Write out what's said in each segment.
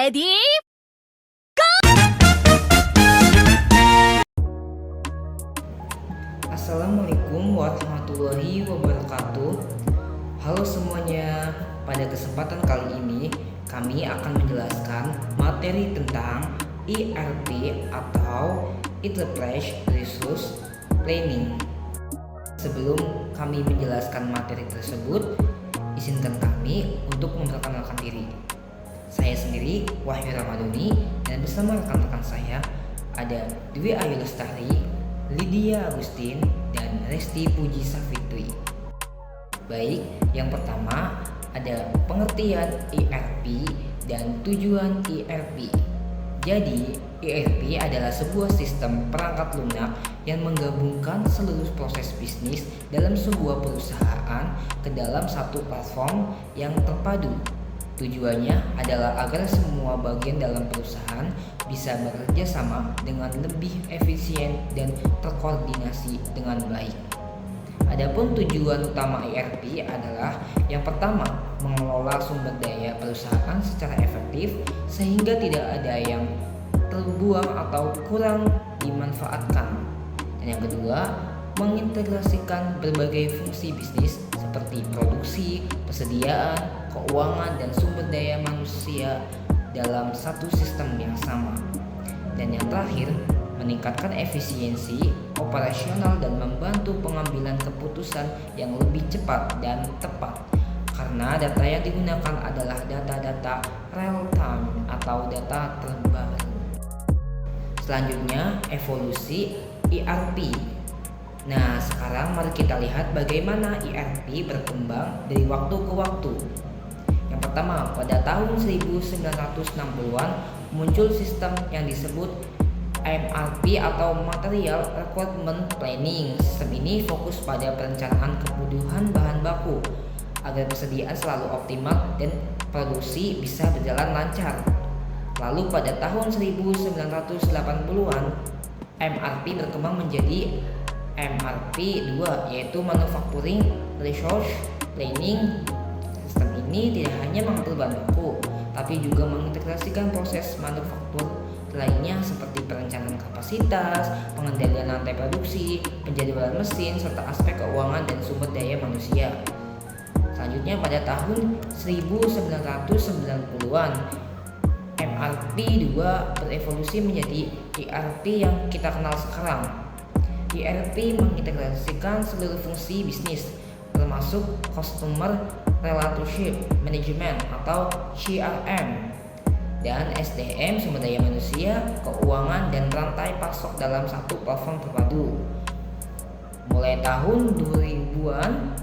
Ready? Assalamualaikum warahmatullahi wabarakatuh. Halo semuanya, pada kesempatan kali ini kami akan menjelaskan materi tentang ERP atau Enterprise Resource Planning. Sebelum kami menjelaskan materi tersebut, izinkan kami untuk memperkenalkan diri. Saya sendiri Wahyu Ramadhani, dan bersama rekan-rekan saya ada Dwi Ayu Lestari, Lydia Agustin, dan Resti Puji Safitri. Baik, yang pertama ada pengertian ERP dan tujuan ERP. Jadi, ERP adalah sebuah sistem perangkat lunak yang menggabungkan seluruh proses bisnis dalam sebuah perusahaan ke dalam satu platform yang terpadu. Tujuannya adalah agar semua bagian dalam perusahaan bisa bekerja sama dengan lebih efisien dan terkoordinasi dengan baik. Adapun tujuan utama ERP adalah yang pertama, mengelola sumber daya perusahaan secara efektif sehingga tidak ada yang terbuang atau kurang dimanfaatkan. Dan yang kedua, mengintegrasikan berbagai fungsi bisnis seperti produksi, persediaan, keuangan, dan sumber daya manusia dalam satu sistem yang sama. Dan yang terakhir, meningkatkan efisiensi operasional dan membantu pengambilan keputusan yang lebih cepat dan tepat, karena data yang digunakan adalah data-data real time atau data terbaru. Selanjutnya, evolusi ERP. Nah, sekarang mari kita lihat bagaimana ERP berkembang dari waktu ke waktu. Yang pertama, pada tahun 1960-an muncul sistem yang disebut MRP atau Material Requirement Planning. Sistem ini fokus pada perencanaan kebutuhan bahan baku agar persediaan selalu optimal dan produksi bisa berjalan lancar. Lalu pada tahun 1980-an MRP berkembang menjadi MRP 2, yaitu Manufacturing Resource Planning. Sistem ini tidak hanya mengatur bahan baku, tapi juga mengintegrasikan proses manufaktur lainnya seperti perencanaan kapasitas, pengendalian rantai produksi, penjadwalan mesin, serta aspek keuangan dan sumber daya manusia. Selanjutnya pada tahun 1990-an MRP 2 berevolusi menjadi ERP yang kita kenal sekarang. ERP mengintegrasikan seluruh fungsi bisnis termasuk Customer Relationship Management atau CRM dan SDM, sumber daya manusia, keuangan, dan rantai pasok dalam satu platform terpadu. Mulai tahun 2000-an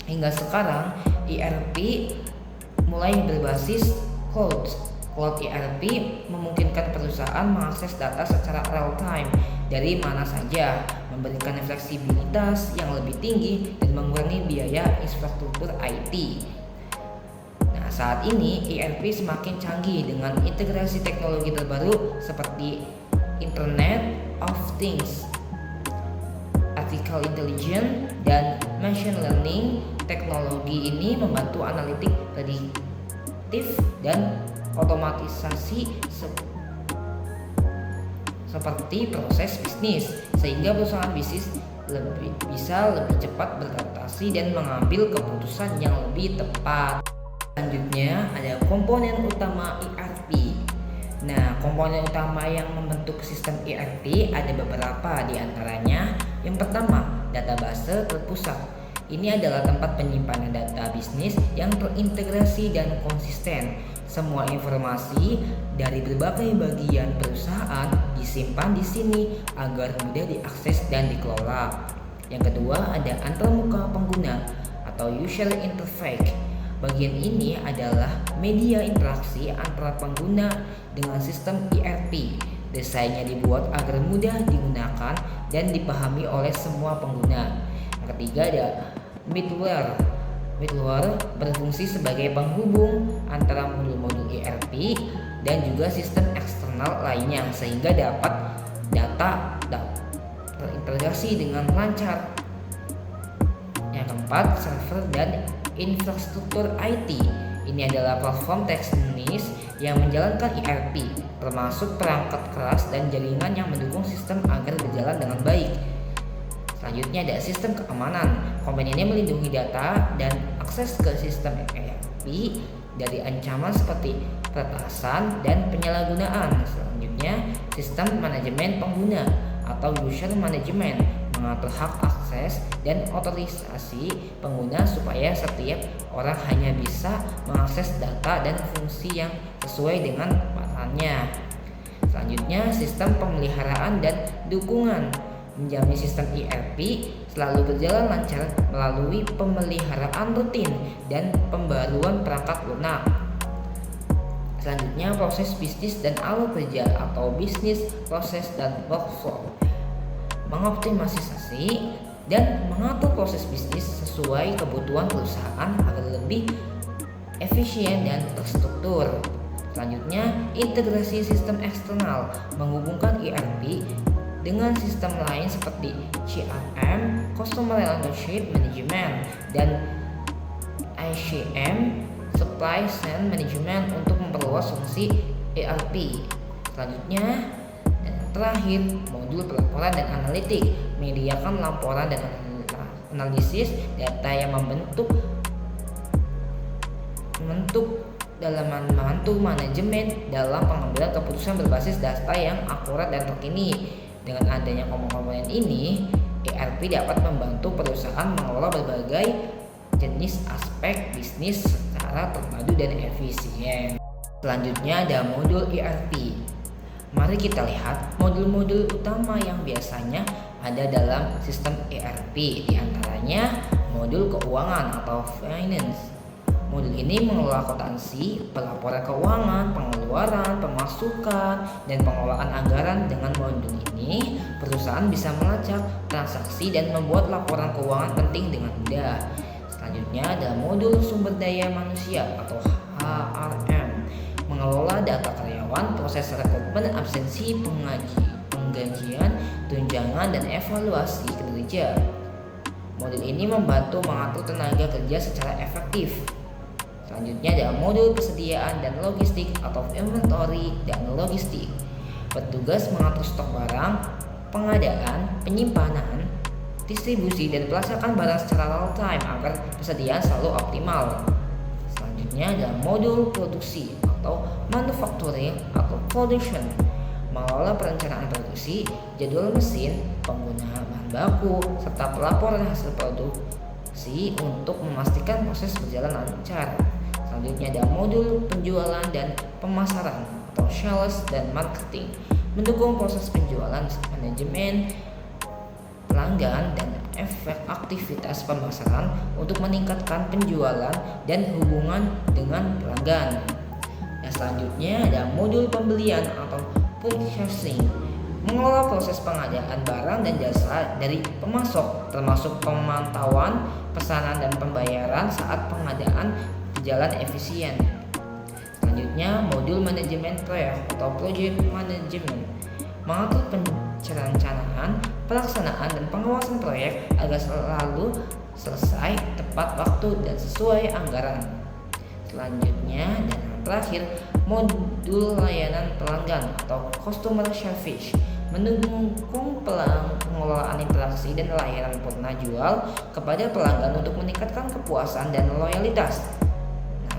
hingga sekarang ERP mulai berbasis cloud. Cloud ERP memungkinkan perusahaan mengakses data secara real time dari mana saja, memberikan fleksibilitas yang lebih tinggi dan mengurangi biaya infrastruktur IT. Nah, saat ini ERP semakin canggih dengan integrasi teknologi terbaru seperti Internet of Things, Artificial Intelligence, dan Machine Learning. Teknologi ini membantu analitik prediktif dan otomatisasi seperti proses bisnis, sehingga perusahaan bisnis bisa lebih cepat beradaptasi dan mengambil keputusan yang lebih tepat. Selanjutnya ada komponen utama ERP. Nah, komponen utama yang membentuk sistem ERP ada beberapa di antaranya. Yang pertama, database terpusat. Ini adalah tempat penyimpanan data bisnis yang terintegrasi dan konsisten. Semua informasi dari berbagai bagian perusahaan disimpan di sini agar mudah diakses dan dikelola. Yang kedua, ada antarmuka pengguna atau user interface. Bagian ini adalah media interaksi antara pengguna dengan sistem ERP. Desainnya dibuat agar mudah digunakan dan dipahami oleh semua pengguna. Yang ketiga, ada middleware. Middleware berfungsi sebagai penghubung antara modul-modul ERP dan juga sistem eksternal lainnya sehingga dapat data terintegrasi dengan lancar. Yang keempat, server dan infrastruktur IT. Ini adalah platform teknis yang menjalankan ERP, termasuk perangkat keras dan jaringan yang mendukung sistem agar berjalan dengan baik. Selanjutnya ada sistem keamanan. Komponen ini melindungi data dan akses ke sistem ERP dari ancaman seperti peretasan dan penyalahgunaan. Selanjutnya, sistem manajemen pengguna atau user management mengatur hak akses dan otorisasi pengguna supaya setiap orang hanya bisa mengakses data dan fungsi yang sesuai dengan perannya. Selanjutnya, sistem pemeliharaan dan dukungan menjamin sistem ERP selalu berjalan lancar melalui pemeliharaan rutin dan pembaruan perangkat lunak. Selanjutnya, proses bisnis dan alur kerja atau bisnis proses dan workflow mengoptimalisasi dan mengatur proses bisnis sesuai kebutuhan perusahaan agar lebih efisien dan terstruktur. Selanjutnya, integrasi sistem eksternal menghubungkan ERP dengan sistem lain seperti CRM, Customer Relationship Management, dan ICM, Supply Chain Management untuk memperluas fungsi ERP. Selanjutnya, dan terakhir, modul pelaporan dan analitik menyediakan laporan dan analisis data yang membentuk dalam membantu manajemen dalam pengambilan keputusan berbasis data yang akurat dan terkini. Dengan adanya komponen ini, ERP dapat membantu perusahaan mengelola berbagai jenis aspek bisnis secara terpadu dan efisien. Selanjutnya ada modul ERP. Mari kita lihat modul-modul utama yang biasanya ada dalam sistem ERP, di antaranya modul keuangan atau finance. Modul ini mengelola akuntansi, pelaporan keuangan, pengeluaran, pemasukan, dan pengelolaan anggaran. Dengan modul ini, perusahaan bisa melacak transaksi dan membuat laporan keuangan penting dengan mudah. Selanjutnya ada modul sumber daya manusia atau HRM, mengelola data karyawan, proses rekrutmen, absensi, penggajian, tunjangan, dan evaluasi kinerja. Modul ini membantu mengatur tenaga kerja secara efektif. Selanjutnya ada modul persediaan dan logistik atau inventory dan logistik. Petugas mengatur stok barang, pengadaan, penyimpanan, distribusi, dan pelacakan barang secara real time agar persediaan selalu optimal. Selanjutnya ada modul produksi atau manufacturing atau production, mengelola perencanaan produksi, jadwal mesin, penggunaan bahan baku, serta pelaporan hasil produksi untuk memastikan proses berjalan lancar. Selanjutnya ada modul penjualan dan pemasaran atau sales dan marketing, mendukung proses penjualan, manajemen pelanggan, dan efek aktivitas pemasaran untuk meningkatkan penjualan dan hubungan dengan pelanggan. Dan selanjutnya ada modul pembelian atau purchasing, mengelola proses pengadaan barang dan jasa dari pemasok, termasuk pemantauan, pesanan, dan pembayaran saat pengadaan berjalan efisien. Selanjutnya modul manajemen proyek atau project management, mengatur perencanaan, pelaksanaan, dan pengawasan proyek agar selalu selesai tepat waktu dan sesuai anggaran. Selanjutnya dan terakhir, modul layanan pelanggan atau customer service, mendukung pengelolaan interaksi dan layanan purna jual kepada pelanggan untuk meningkatkan kepuasan dan loyalitas.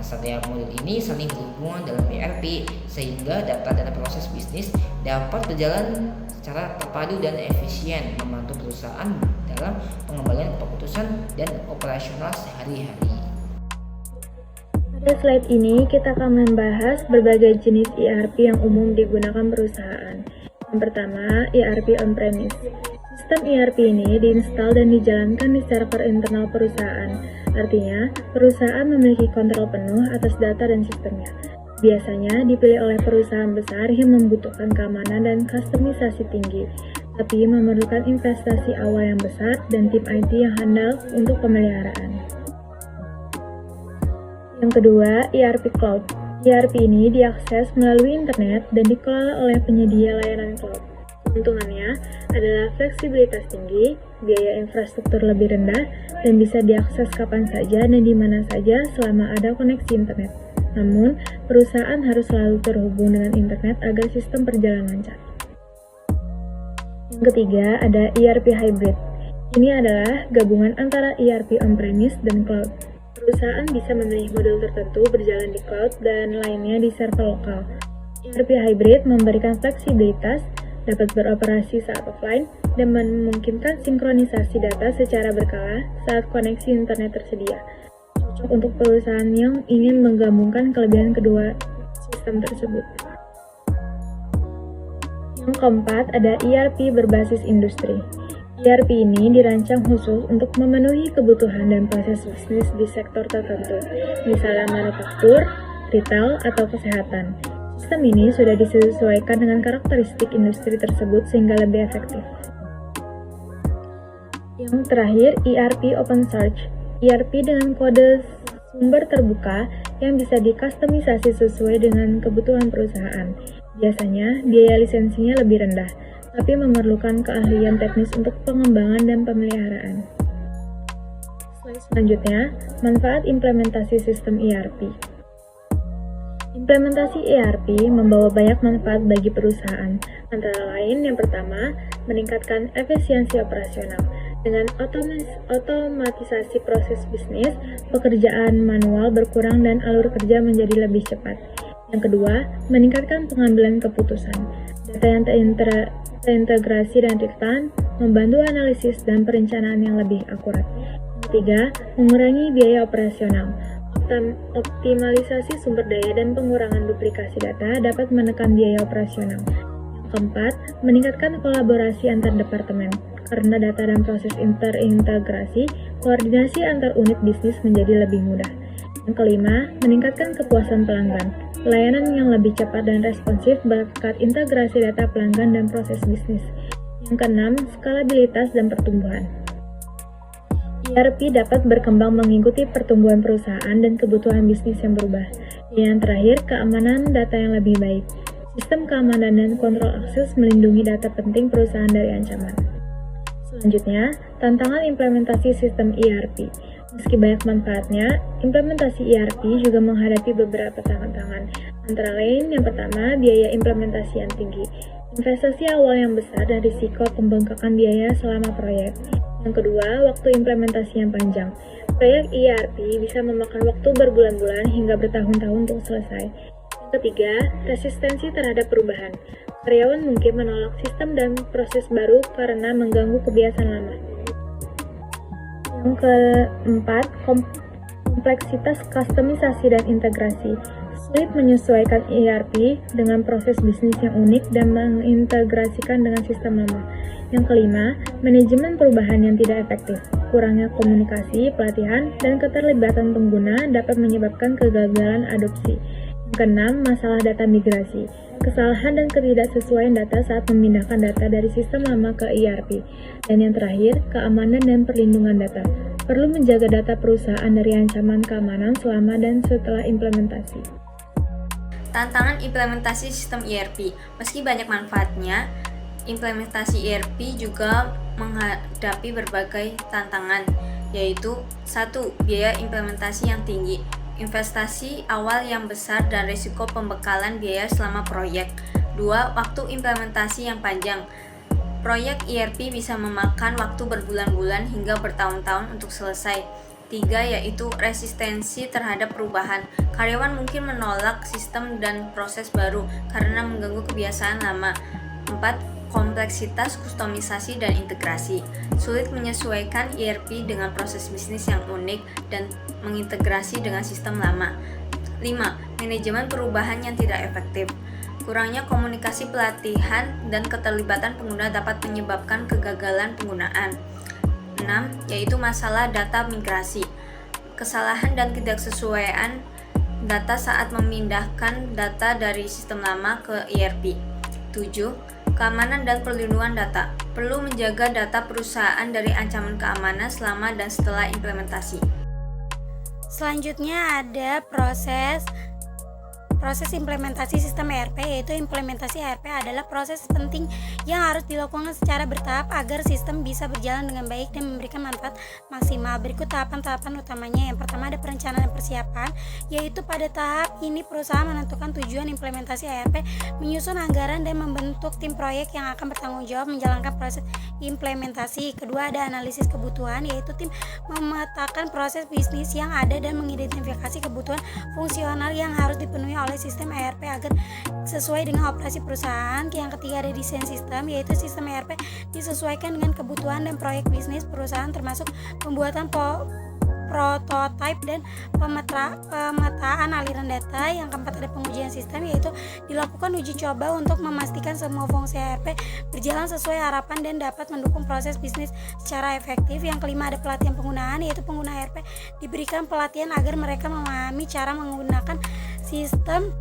Setiap modul ini saling berhubungan dalam ERP sehingga data dan proses bisnis dapat berjalan secara terpadu dan efisien, membantu perusahaan dalam pengambilan keputusan dan operasional sehari-hari. Pada slide ini kita akan membahas berbagai jenis ERP yang umum digunakan perusahaan. Yang pertama, ERP on-premise. Sistem ERP ini diinstal dan dijalankan di server internal perusahaan. Artinya, perusahaan memiliki kontrol penuh atas data dan sistemnya. Biasanya dipilih oleh perusahaan besar yang membutuhkan keamanan dan kustomisasi tinggi, tapi memerlukan investasi awal yang besar dan tim IT yang handal untuk pemeliharaan. Yang kedua, ERP Cloud. ERP ini diakses melalui internet dan dikelola oleh penyedia layanan cloud. Keuntungannya adalah fleksibilitas tinggi, biaya infrastruktur lebih rendah, dan bisa diakses kapan saja dan di mana saja selama ada koneksi internet. Namun, perusahaan harus selalu terhubung dengan internet agar sistem berjalan lancar. Yang ketiga, ada ERP hybrid. Ini adalah gabungan antara ERP on-premise dan cloud. Perusahaan bisa memilih modul tertentu berjalan di cloud dan lainnya di server lokal. ERP hybrid memberikan fleksibilitas, dapat beroperasi saat offline, dan memungkinkan sinkronisasi data secara berkala saat koneksi internet tersedia. Cocok untuk perusahaan yang ingin menggabungkan kelebihan kedua sistem tersebut. Yang keempat, ada ERP berbasis industri. ERP ini dirancang khusus untuk memenuhi kebutuhan dan proses bisnis di sektor tertentu, misalnya manufaktur, retail, atau kesehatan. Sistem ini sudah disesuaikan dengan karakteristik industri tersebut sehingga lebih efektif. Yang terakhir, ERP open source. ERP dengan kode sumber terbuka yang bisa dikustomisasi sesuai dengan kebutuhan perusahaan. Biasanya, biaya lisensinya lebih rendah, tapi memerlukan keahlian teknis untuk pengembangan dan pemeliharaan. Slide selanjutnya, manfaat implementasi sistem ERP. Implementasi ERP membawa banyak manfaat bagi perusahaan, antara lain yang pertama, meningkatkan efisiensi operasional. Dengan otomatisasi proses bisnis, pekerjaan manual berkurang dan alur kerja menjadi lebih cepat. Yang kedua, meningkatkan pengambilan keputusan. Data yang terintegrasi dan real-time membantu analisis dan perencanaan yang lebih akurat. Yang ketiga, mengurangi biaya operasional. Optimalisasi sumber daya dan pengurangan duplikasi data dapat menekan biaya operasional. Yang keempat, meningkatkan kolaborasi antar departemen. Karena data dan proses terintegrasi, koordinasi antar unit bisnis menjadi lebih mudah. Yang kelima, meningkatkan kepuasan pelanggan. Layanan yang lebih cepat dan responsif berkat integrasi data pelanggan dan proses bisnis. Yang keenam, skalabilitas dan pertumbuhan. ERP dapat berkembang mengikuti pertumbuhan perusahaan dan kebutuhan bisnis yang berubah. Yang terakhir, keamanan data yang lebih baik. Sistem keamanan dan kontrol akses melindungi data penting perusahaan dari ancaman. Selanjutnya, tantangan implementasi sistem ERP. Meski banyak manfaatnya, implementasi ERP juga menghadapi beberapa tantangan. Antara lain, yang pertama, biaya implementasi yang tinggi. Investasi awal yang besar dan risiko pembengkakan biaya selama proyek. Yang kedua, waktu implementasi yang panjang. Proyek ERP bisa memakan waktu berbulan-bulan hingga bertahun-tahun untuk selesai. Yang ketiga, resistensi terhadap perubahan. Karyawan mungkin menolak sistem dan proses baru karena mengganggu kebiasaan lama. Yang keempat, kompleksitas kustomisasi dan integrasi. Sulit menyesuaikan ERP dengan proses bisnis yang unik dan mengintegrasikan dengan sistem lama. Yang kelima, manajemen perubahan yang tidak efektif. Kurangnya komunikasi, pelatihan, dan keterlibatan pengguna dapat menyebabkan kegagalan adopsi. Yang keenam, masalah data migrasi. Kesalahan dan ketidaksesuaian data saat memindahkan data dari sistem lama ke ERP. Dan yang terakhir, keamanan dan perlindungan data. Perlu menjaga data perusahaan dari ancaman keamanan selama dan setelah implementasi. Tantangan implementasi sistem ERP. Meski banyak manfaatnya, implementasi ERP juga menghadapi berbagai tantangan, yaitu 1. Biaya implementasi yang tinggi. Investasi awal yang besar dan risiko pembekalan biaya selama proyek. 2. Waktu implementasi yang panjang. Proyek ERP bisa memakan waktu berbulan-bulan hingga bertahun-tahun untuk selesai. 3. Yaitu resistensi terhadap perubahan. Karyawan mungkin menolak sistem dan proses baru karena mengganggu kebiasaan lama. 4. Kompleksitas kustomisasi dan integrasi. Sulit menyesuaikan ERP dengan proses bisnis yang unik dan mengintegrasi dengan sistem lama. 5. Manajemen perubahan yang tidak efektif. Kurangnya komunikasi, pelatihan, dan keterlibatan pengguna dapat menyebabkan kegagalan penggunaan. 6. Yaitu masalah data migrasi. Kesalahan dan ketidaksesuaian data saat memindahkan data dari sistem lama ke ERP. 7. Keamanan dan perlindungan data. Perlu menjaga data perusahaan dari ancaman keamanan selama dan setelah implementasi. Selanjutnya ada proses proses implementasi sistem ERP, yaitu implementasi ERP adalah proses penting yang harus dilakukan secara bertahap agar sistem bisa berjalan dengan baik dan memberikan manfaat maksimal. Berikut tahapan-tahapan utamanya. Yang pertama ada perencanaan dan persiapan, yaitu pada tahap ini perusahaan menentukan tujuan implementasi ERP, menyusun anggaran dan membentuk tim proyek yang akan bertanggung jawab menjalankan proses implementasi. Kedua ada analisis kebutuhan, yaitu tim memetakan proses bisnis yang ada dan mengidentifikasi kebutuhan fungsional yang harus dipenuhi oleh sistem ERP agar sesuai dengan operasi perusahaan. Yang ketiga ada desain sistem, yaitu sistem ERP disesuaikan dengan kebutuhan dan proyek bisnis perusahaan, termasuk pembuatan prototipe dan pemetaan aliran data. Yang keempat ada pengujian sistem, yaitu dilakukan uji coba untuk memastikan semua fungsi ERP berjalan sesuai harapan dan dapat mendukung proses bisnis secara efektif. Yang kelima ada pelatihan penggunaan, yaitu pengguna ERP diberikan pelatihan agar mereka memahami cara menggunakan sistem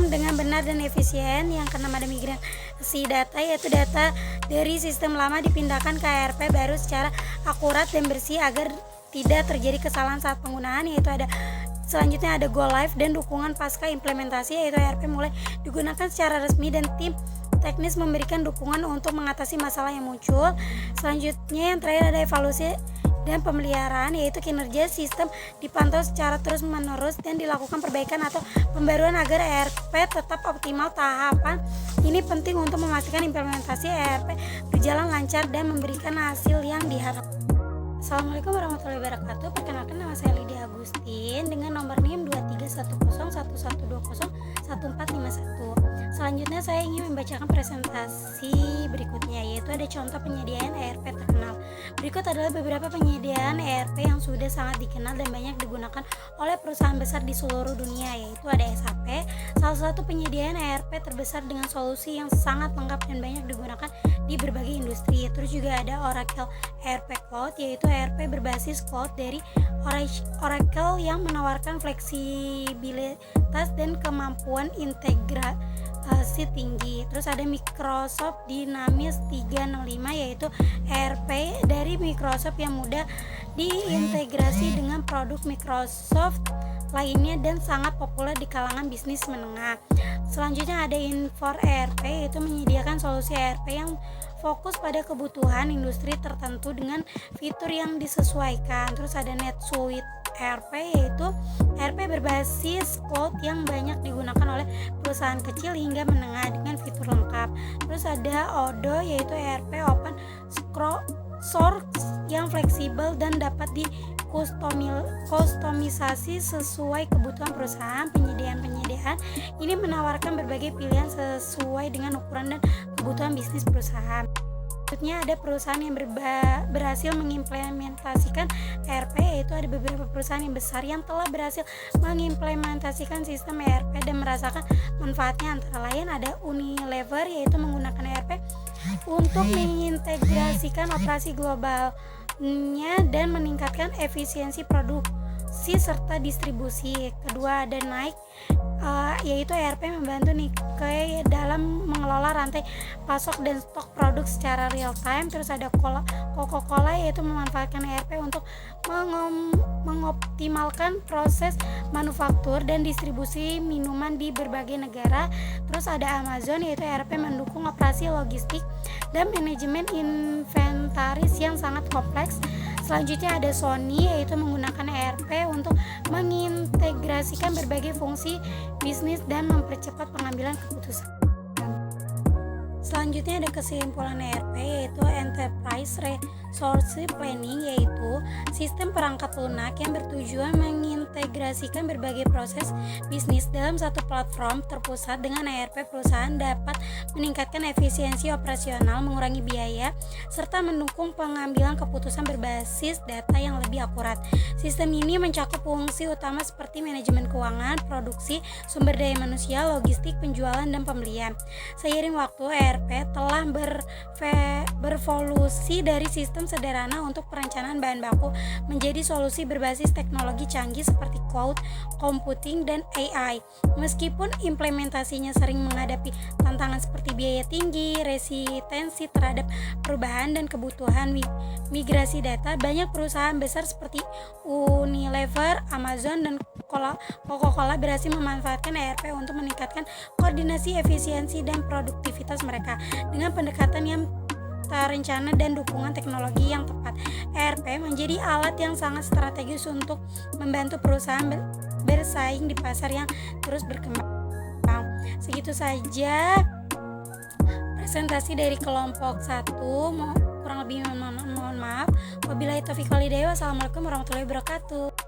dengan benar dan efisien. Yang keenam ada migrasi data, yaitu data dari sistem lama dipindahkan ke ERP baru secara akurat dan bersih agar tidak terjadi kesalahan saat penggunaan. Selanjutnya ada go live dan dukungan pasca implementasi, yaitu ERP mulai digunakan secara resmi dan tim teknis memberikan dukungan untuk mengatasi masalah yang muncul. Selanjutnya yang terakhir ada evaluasi dan pemeliharaan, yaitu kinerja sistem dipantau secara terus menerus dan dilakukan perbaikan atau pembaruan agar ERP tetap optimal. Tahapan ini penting untuk memastikan implementasi ERP berjalan lancar dan memberikan hasil yang diharapkan. Assalamualaikum warahmatullahi wabarakatuh. Perkenalkan, nama saya Lydia Agustin dengan nomor NIM 231011201451. Selanjutnya saya ingin membacakan presentasi berikutnya, yaitu ada contoh penyediaan ERP terkenal. Berikut adalah beberapa penyediaan ERP yang sudah sangat dikenal dan banyak digunakan oleh perusahaan besar di seluruh dunia, yaitu ada SAP, salah satu penyediaan ERP terbesar dengan solusi yang sangat lengkap dan banyak digunakan di berbagai industri. Terus juga ada Oracle ERP Cloud, yaitu ERP berbasis cloud dari Oracle yang menawarkan fleksibilitas dan kemampuan integrasi tinggi. Terus ada Microsoft Dynamics 365, yaitu ERP dari Microsoft yang mudah diintegrasi dengan produk Microsoft lainnya dan sangat populer di kalangan bisnis menengah. Selanjutnya ada Infor ERP, yaitu menyediakan solusi ERP yang fokus pada kebutuhan industri tertentu dengan fitur yang disesuaikan. Terus ada NetSuite ERP, yaitu ERP berbasis cloud yang banyak digunakan oleh perusahaan kecil hingga menengah dengan fitur lengkap. Terus ada Odoo, yaitu ERP open source yang fleksibel dan dapat kustomisasi sesuai kebutuhan perusahaan. Penyediaan ini menawarkan berbagai pilihan sesuai dengan ukuran dan kebutuhan bisnis perusahaan. Selanjutnya ada perusahaan yang berhasil mengimplementasikan ERP, yaitu ada beberapa perusahaan yang besar yang telah berhasil mengimplementasikan sistem ERP dan merasakan manfaatnya. Antara lain ada Unilever, yaitu menggunakan ERP untuk mengintegrasikan operasi globalnya dan meningkatkan efisiensi produksi serta distribusi. Kedua ada Nike, yaitu ERP membantu Nike dalam mengelola rantai pasok dan stok produk secara real time. Terus ada Coca-Cola, yaitu memanfaatkan ERP untuk mengoptimalkan proses manufaktur dan distribusi minuman di berbagai negara. Terus ada Amazon, yaitu ERP mendukung operasi logistik dan manajemen inventaris yang sangat kompleks. Selanjutnya ada Sony, yaitu menggunakan ERP untuk mengintegrasikan berbagai fungsi bisnis dan mempercepat pengambilan keputusan. Selanjutnya ada kesimpulan ERP, yaitu Enterprise Resource Planning, yaitu sistem perangkat lunak yang bertujuan mengintegrasikan berbagai proses bisnis dalam satu platform terpusat. Dengan ERP, perusahaan dapat meningkatkan efisiensi operasional, mengurangi biaya, serta mendukung pengambilan keputusan berbasis data yang lebih akurat. Sistem ini mencakup fungsi utama seperti manajemen keuangan, produksi, sumber daya manusia, logistik, penjualan, dan pembelian. Seiring waktu, ERP telah bervolusi dari sistem sistem sederhana untuk perencanaan bahan baku menjadi solusi berbasis teknologi canggih seperti cloud computing dan AI. Meskipun implementasinya sering menghadapi tantangan seperti biaya tinggi, resistensi terhadap perubahan dan kebutuhan migrasi data, banyak perusahaan besar seperti Unilever, Amazon, dan Coca-Cola berhasil memanfaatkan ERP untuk meningkatkan koordinasi, efisiensi, dan produktivitas mereka. Dengan pendekatan yang terencana dan dukungan teknologi yang tepat, ERP menjadi alat yang sangat strategis untuk membantu perusahaan bersaing di pasar yang terus berkembang. Segitu saja presentasi dari kelompok 1. Kurang lebih mohon maaf. Wabillahi taufiq wal hidayah. Wassalamualaikum warahmatullahi wabarakatuh.